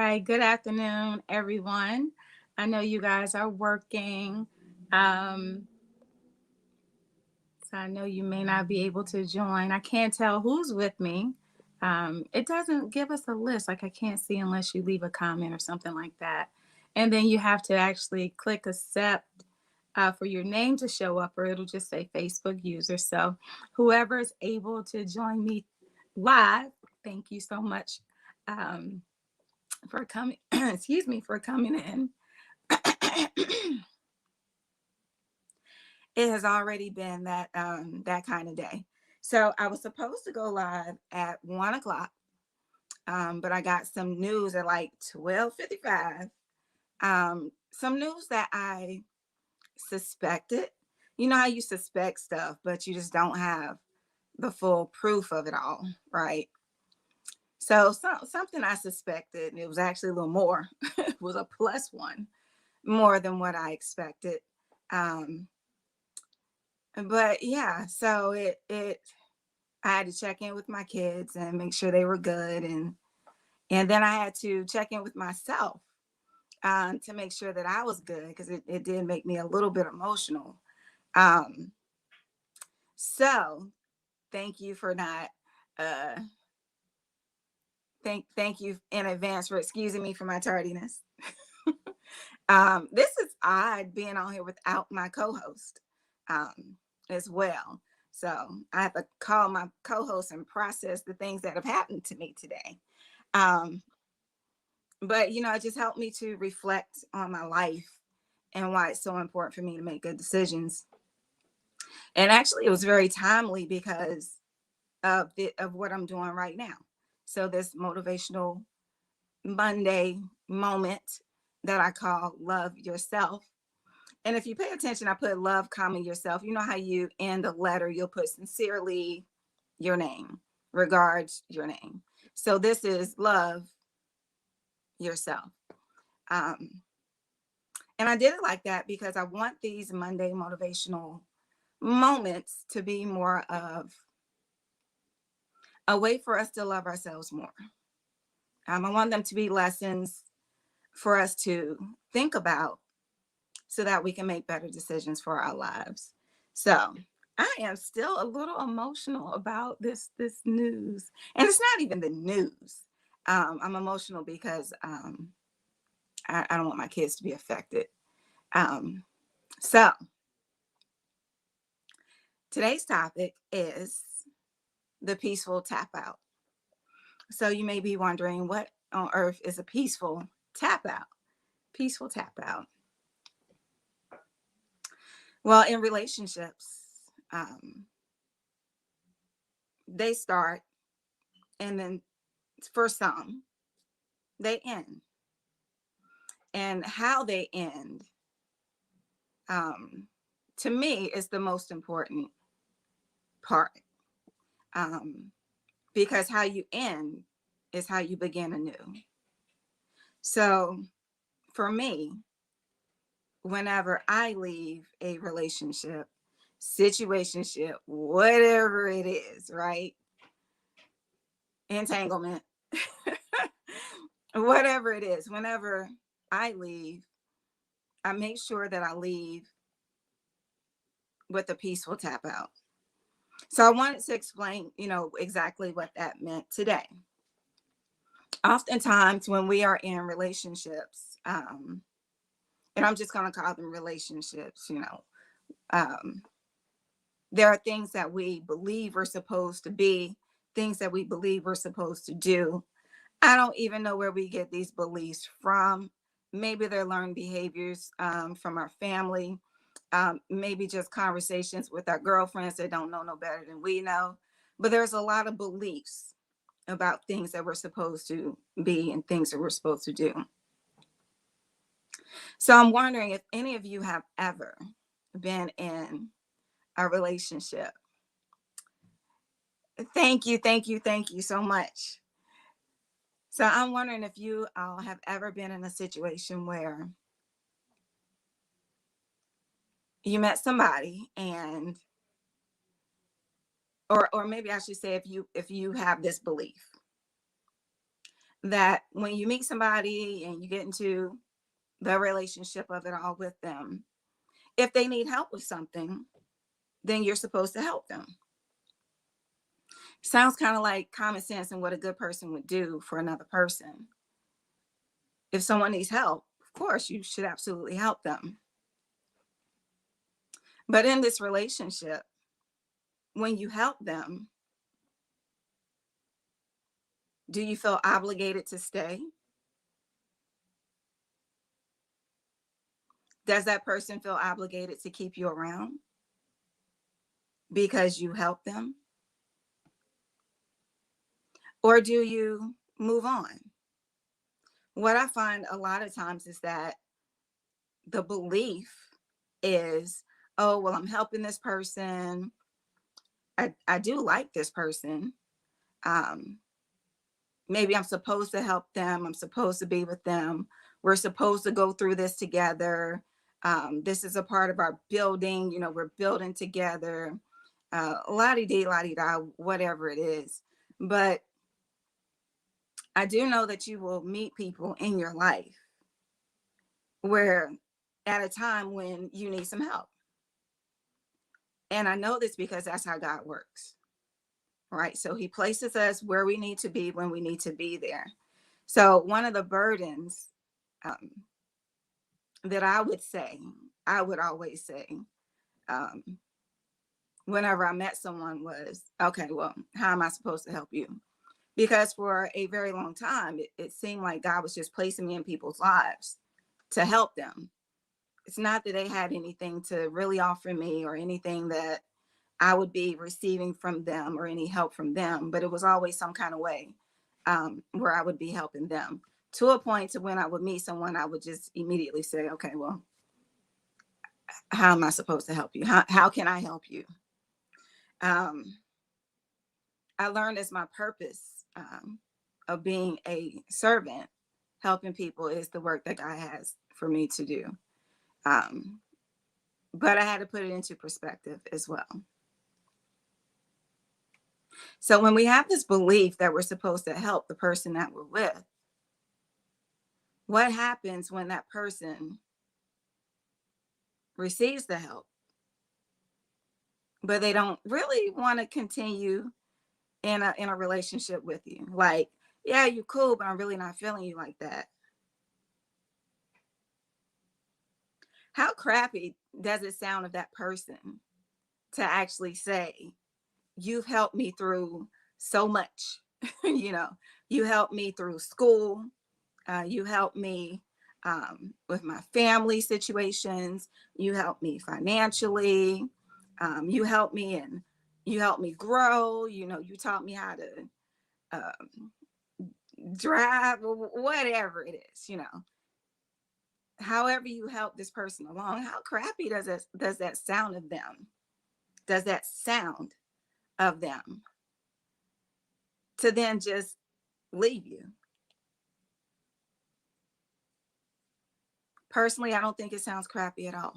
Hi, good afternoon, everyone. I know you guys are working, um, so I know you may not be able to join. I can't tell who's with me. It doesn't give us a list, like I can't see unless you leave a comment or something like that. And then you have to actually click accept for your name to show up, or it'll just say Facebook user. So whoever is able to join me live, thank you so much. Um, for coming excuse me for coming in. It has already been that kind of day. So I was supposed to go live at 1 o'clock, but I got some news at like 12:55. Some news that I suspected. You know how you suspect stuff, but you just don't have the full proof of it all, right? So something I suspected, and it was actually a little more. It was a plus one, more than what I expected. Um, but yeah, so it I had to check in with my kids and make sure they were good, and then I had to check in with myself to make sure that I was good because it did make me a little bit emotional. Um, so thank you for not uh thank you in advance for excusing me for my tardiness. This is odd being on here without my co-host as well. So I have to call my co-host and process the things that have happened to me today. Um, but it just helped me to reflect on my life and why it's so important for me to make good decisions. And actually, it was very timely because of what I'm doing right now. So this motivational Monday moment that I call Love Yourself. And if you pay attention, I put love, comma, yourself. You know how you end a letter, you'll put sincerely your name, regards your name. So this is love yourself. Um, and I did it like that because I want these Monday motivational moments to be more of a way for us to love ourselves more. I want them to be lessons for us to think about so that we can make better decisions for our lives. So I am still a little emotional about this news, and it's not even the news. I'm emotional because I don't want my kids to be affected. Um, so today's topic is the peaceful tap out. So you may be wondering what on earth is a peaceful tap out? Peaceful tap out. Well, in relationships, um, they start and then for some, they end. And how they end, um, to me, is the most important part. Um, because how you end is how you begin anew. So for me, whenever I leave a relationship, situationship, whatever it is, right? Entanglement, whatever it is, whenever I leave, I make sure that I leave with a peaceful tap out. So I wanted to explain, exactly what that meant today. Oftentimes when we are in relationships, and I'm just going to call them relationships, um, there are things that we believe we're supposed to be, things that we believe we're supposed to do. I don't even know where we get these beliefs from. Maybe they're learned behaviors from our family, maybe just conversations with our girlfriends that don't know no better than we know. But there's a lot of beliefs about things that we're supposed to be and things that we're supposed to do. So I'm wondering if any of you have ever been in a relationship. Thank you, thank you, thank you so much. So I'm wondering if you all have ever been in a situation where you met somebody and or maybe I should say if you have this belief that when you meet somebody and you get into the relationship of it all with them, if they need help with something, then you're supposed to help them. Sounds kind of like common sense and what a good person would do for another person. If someone needs help, of course, you should absolutely help them. But in this relationship, when you help them, do you feel obligated to stay? Does that person feel obligated to keep you around because you help them? Or do you move on? What I find a lot of times is that the belief is, oh, well, I'm helping this person. I do like this person. Um, Maybe I'm supposed to help them. I'm supposed to be with them. We're supposed to go through this together. This is a part of our building. You know, we're building together. La-di-dee, la-di-da, whatever it is. But I do know that you will meet people in your life where at a time when you need some help. And I know this because that's how God works, right? So he places us where we need to be when we need to be there. So one of the burdens um, that I would always say, um, whenever I met someone was, okay, well, how am I supposed to help you? Because for a very long time, it seemed like God was just placing me in people's lives to help them. It's not that they had anything to really offer me or anything that I would be receiving from them or any help from them, but it was always some kind of way where I would be helping them, to a point to when I would meet someone, I would just immediately say, okay, well, how am I supposed to help you? How can I help you? Um, I learned as my purpose of being a servant, helping people is the work that God has for me to do. Um, but I had to put it into perspective as well. So when we have this belief that we're supposed to help the person that we're with, what happens when that person receives the help, but they don't really want to continue in a relationship with you? Like, yeah, you're cool, but I'm really not feeling you like that. How crappy does it sound of that person to actually say, you've helped me through so much? You know, you helped me through school. You helped me with my family situations. You helped me financially. You helped me and you helped me grow. You know, you taught me how to drive or whatever it is. You know, however you help this person along, how crappy does that sound of them? Does that sound of them to then just leave you? Personally, I don't think it sounds crappy at all.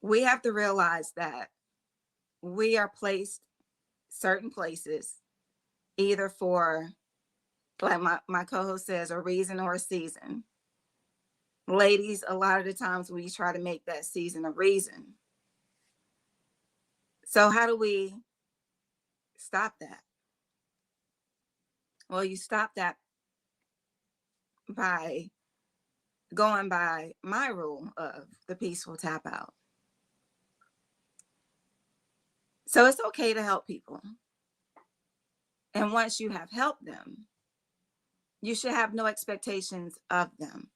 We have to realize that we are placed certain places either for, like my co-host says, a reason or a season. Ladies, a lot of the times we try to make that season a reason. So how do we stop that? Well, you stop that by going by my rule of the peaceful tap out. So it's okay to help people. And once you have helped them, you should have no expectations of them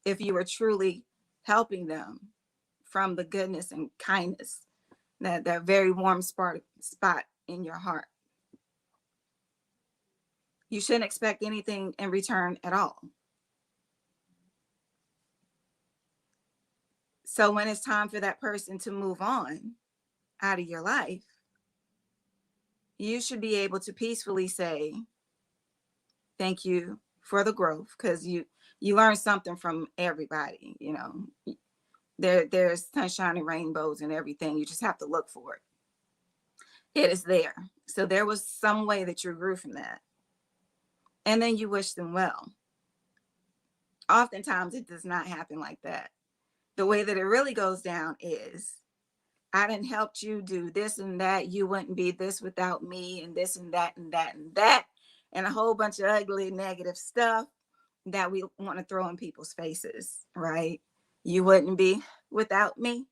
if you are truly helping them from the goodness and kindness, that very warm spot in your heart. You shouldn't expect anything in return at all. So when it's time for that person to move on out of your life, you should be able to peacefully say, thank you for the growth, because you learn something from everybody. You know, there's sunshine and rainbows and everything. You just have to look for it. It is there. So there was some way that you grew from that. and then you wish them well. Oftentimes it does not happen like that. The way that it really goes down is, I done helped you do this and that. You wouldn't be this without me, and this and that and that and that, and a whole bunch of ugly, negative stuff that we want to throw in people's faces, right? You wouldn't be without me.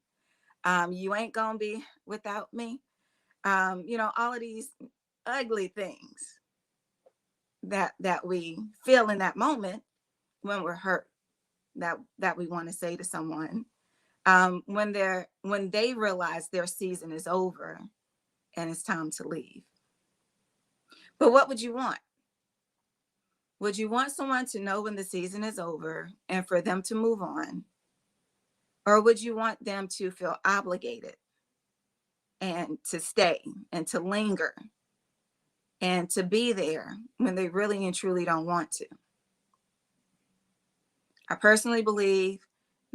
You ain't gonna be without me. All of these ugly things that we feel in that moment when we're hurt, that we want to say to someone, when they realize their season is over and it's time to leave. But what would you want? Would you want someone to know when the season is over and for them to move on? Or would you want them to feel obligated and to stay and to linger and to be there when they really and truly don't want to? I personally believe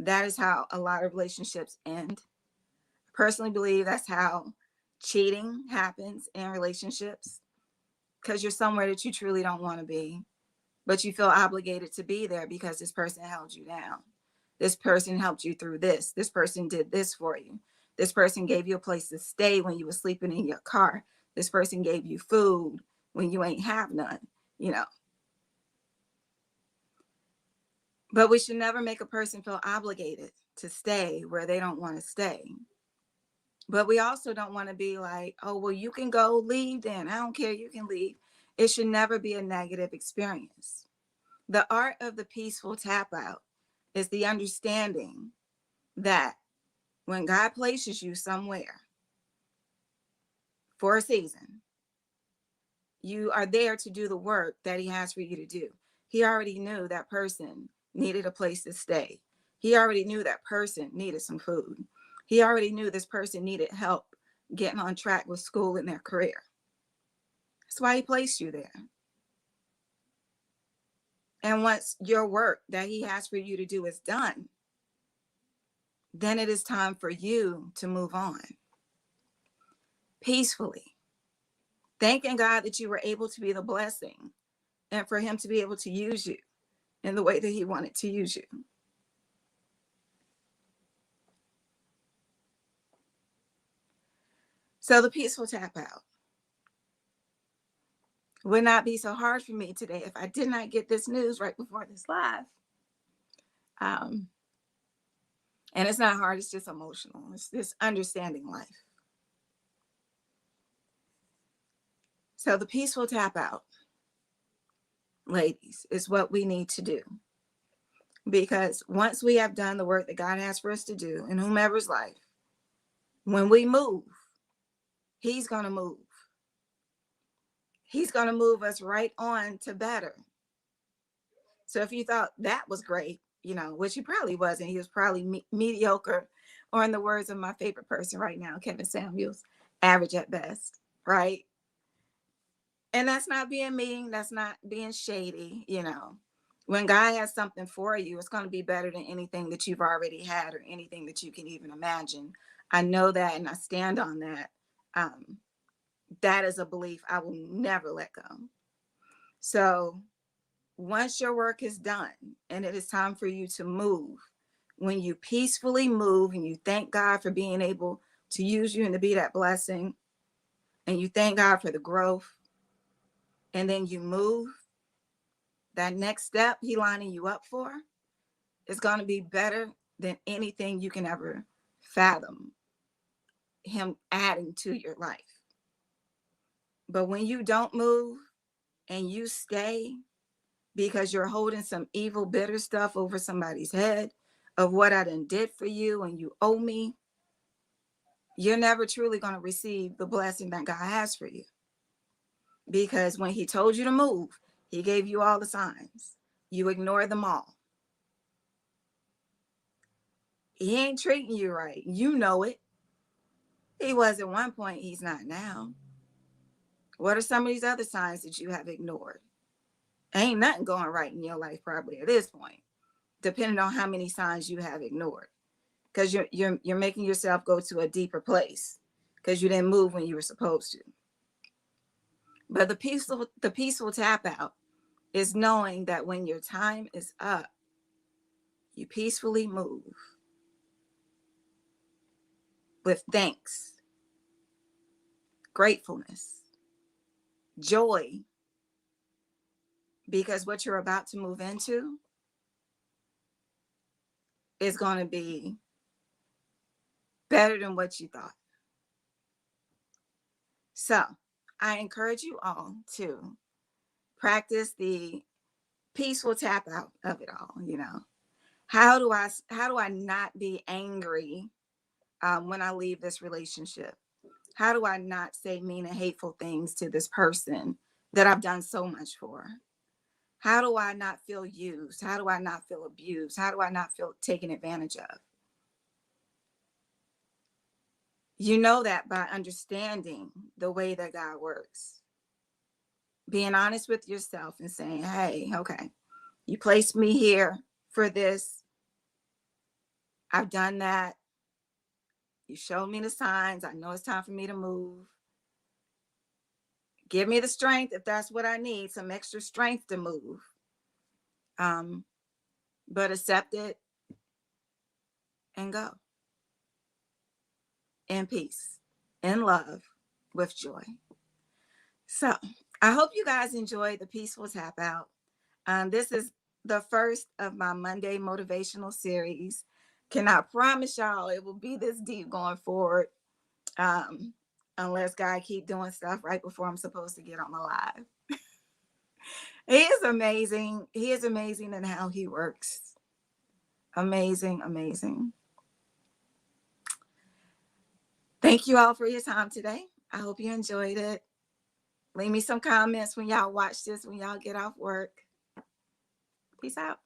that is how a lot of relationships end. I personally believe that's how cheating happens in relationships, because you're somewhere that you truly don't want to be, but you feel obligated to be there because this person held you down. This person helped you through this. This person did this for you. This person gave you a place to stay when you were sleeping in your car. This person gave you food when you ain't have none, you know. But we should never make a person feel obligated to stay where they don't want to stay. But we also don't want to be like, oh, well, you can go, leave then. I don't care, you can leave. It should never be a negative experience. The art of the peaceful tap out is the understanding that when God places you somewhere for a season, you are there to do the work that he has for you to do. He already knew that person needed a place to stay. He already knew that person needed some food. He already knew this person needed help getting on track with school and their career. That's why he placed you there. And once your work that he has for you to do is done, then it is time for you to move on peacefully, thanking God that you were able to be the blessing and for him to be able to use you in the way that he wanted to use you. So the peaceful tap out would not be so hard for me today if I did not get this news right before this live. And it's not hard, it's just emotional. It's this understanding life. So the peaceful tap out, ladies, is what we need to do. Because once we have done the work that God has for us to do in whomever's life, when we move, he's going to move. He's going to move us right on to better. So if you thought that was great, which he probably wasn't, he was probably mediocre, or in the words of my favorite person right now, Kevin Samuels, average at best, right? And that's not being mean. That's not being shady. When God has something for you, it's going to be better than anything that you've already had or anything that you can even imagine. I know that, and I stand on that. That is a belief I will never let go. So once your work is done and it is time for you to move, when you peacefully move and you thank God for being able to use you and to be that blessing, and you thank God for the growth, and then you move, that next step he lining you up for is going to be better than anything you can ever fathom him adding to your life. But when you don't move and you stay because you're holding some evil, bitter stuff over somebody's head of what I done did for you and you owe me, you're never truly going to receive the blessing that God has for you. Because when he told you to move, he gave you all the signs. You ignored them all. He ain't treating you right. You know it. He was at one point. He's not now. What are some of these other signs that you have ignored? Ain't nothing going right in your life probably at this point, depending on how many signs you have ignored. Because you're making yourself go to a deeper place because you didn't move when you were supposed to. But the peaceful tap out is knowing that when your time is up, you peacefully move with thanks, gratefulness, joy, because what you're about to move into is going to be better than what you thought. So I encourage you all to practice the peaceful tap out of it all. How do I not be angry when I leave this relationship? How do I not say mean and hateful things to this person that I've done so much for? How do I not feel used? How do I not feel abused? How do I not feel taken advantage of? You know that by understanding the way that God works. Being honest with yourself and saying, hey, okay, you placed me here for this. I've done that. You showed me the signs. I know it's time for me to move. Give me the strength if that's what I need, some extra strength to move. But accept it and go in peace, in love, with joy. So I hope you guys enjoyed the Peaceful Tap Out. This is the first of my Monday motivational series. Cannot promise y'all it will be this deep going forward, unless God keep doing stuff right before I'm supposed to get on the live. He is amazing. He is amazing in how he works. Amazing, amazing. Thank you all for your time today. I hope you enjoyed it. Leave me some comments when y'all watch this, when y'all get off work. Peace out.